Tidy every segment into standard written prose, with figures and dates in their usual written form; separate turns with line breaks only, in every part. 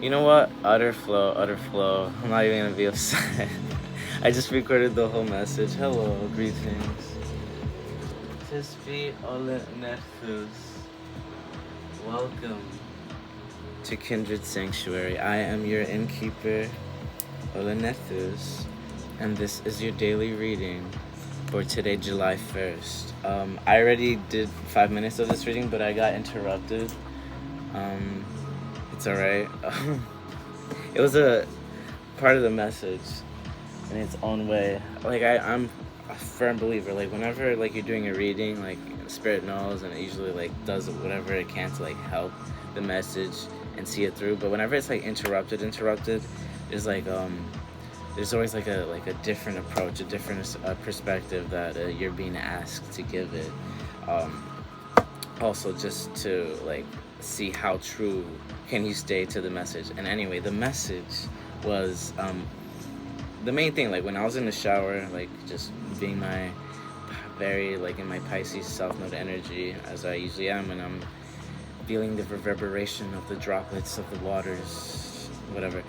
You know what? Utter flow, utter flow. I'm not even gonna be upset. I just recorded the whole message. Hello, greetings. Tis be Olin Nerthus. Welcome to Kindred Sanctuary. I am your Innkeeper, Olin Nerthus, and this is your daily reading for today, July 1st. I already did 5 minutes of this reading, but I got interrupted. It's alright. It was a part of the message in its own way. Like I'm a firm believer. Like whenever like you're doing a reading, like Spirit knows, and it usually like does whatever it can to like help the message and see it through. But whenever it's like interrupted, is like there's always like a different approach, a different perspective that you're being asked to give it. Um, Also, just to like see how true can you stay to the message. And anyway, the message was the main thing. Like when I was in the shower, like just being my very like in my Pisces South Node energy, as I usually am, and I'm feeling the reverberation of the droplets of the waters, whatever.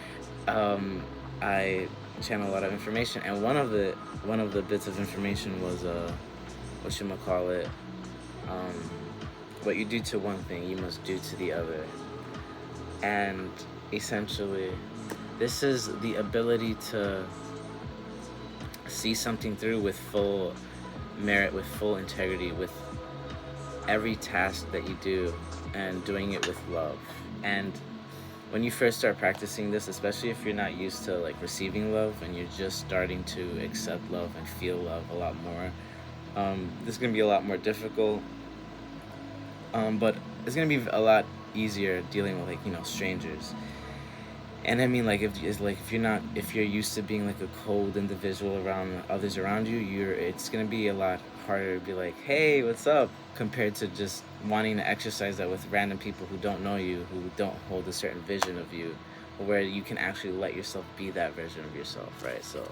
I channel a lot of information, and one of the bits of information was whatchamacallit, what you do to one thing, you must do to the other. And essentially, this is the ability to see something through with full merit, with full integrity, with every task that you do, and doing it with love. And when you first start practicing this, especially if you're not used to like receiving love and you're just starting to accept love and feel love a lot more, this is gonna be a lot more difficult. But it's gonna be a lot easier dealing with like strangers. And I mean, like if you're used to being like a cold individual around others around you, it's gonna be a lot harder to be like, hey, what's up, compared to just wanting to exercise that with random people who don't know you, who don't hold a certain vision of you, where you can actually let yourself be that version of yourself, right? So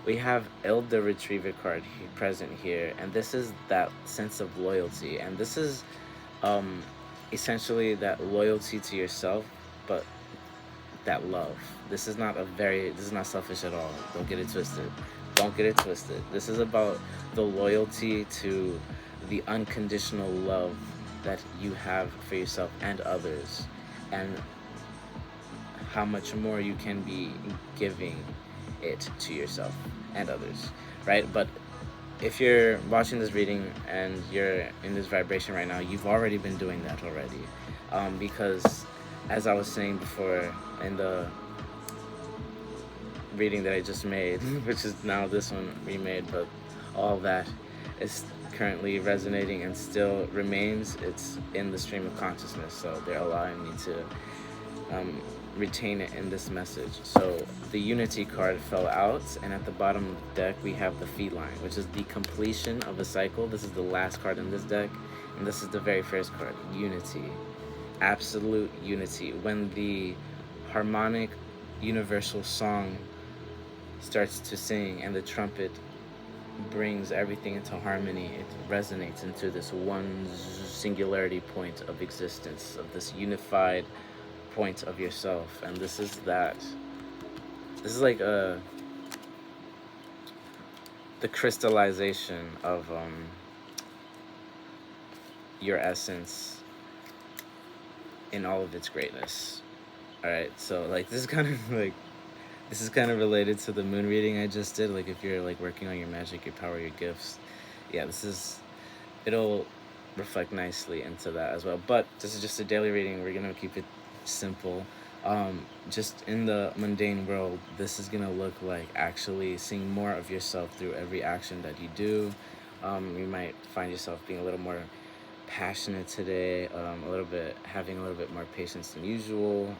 we have the Retriever card present here, and this is that sense of loyalty, and this is um, essentially that loyalty to yourself, but that love. This is not selfish at all. Don't get it twisted. Don't get it twisted. This is about the loyalty to the unconditional love that you have for yourself and others, and how much more you can be giving it to yourself and others, right? But if you're watching this reading and you're in this vibration right now, you've already been doing that already. Because, as I was saying before in the reading that I just made, which is now this one remade, but all that is currently resonating and still remains. It's in the stream of consciousness, so they're allowing me to retain it in this message. So the Unity card fell out, and at the bottom of the deck we have the feline, which is the completion of a cycle. This is the last card in this deck, and this is the very first card, Unity. Absolute unity. When the harmonic universal song starts to sing and the trumpet brings everything into harmony, it resonates into this one singularity point of existence, of this unified point of yourself. And this is like the crystallization of your essence in all of its greatness. All right, so like this is kind of related to the moon reading I just did. Like if you're like working on your magic, your power, your gifts, yeah, it'll reflect nicely into that as well. But this is just a daily reading. We're gonna keep it simple. Just in the mundane world, this is gonna look like actually seeing more of yourself through every action that you do. You might find yourself being a little more passionate today, having a little bit more patience than usual.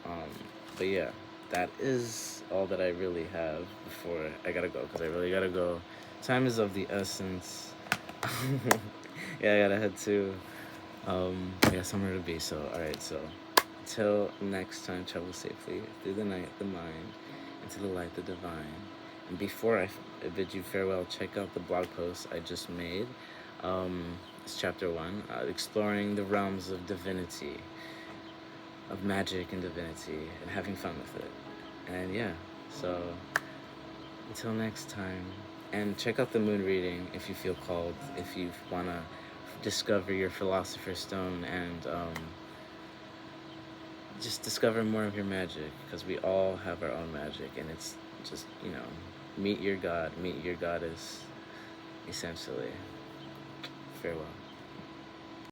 But yeah, that is all that I really have before I gotta go, because I really gotta go. Time is of the essence. Yeah, I gotta head to somewhere to be. So alright, so till next time, travel safely through the night, the mind, into the light, the divine. And before I bid you farewell, check out the blog post I just made. It's chapter 1, exploring the realms of divinity. of magic and divinity and having fun with it. And yeah, so until next time. And check out the moon reading if you feel called, if you want to discover your philosopher's stone and just discover more of your magic, because we all have our own magic, and it's just, meet your god, meet your goddess, essentially. Farewell.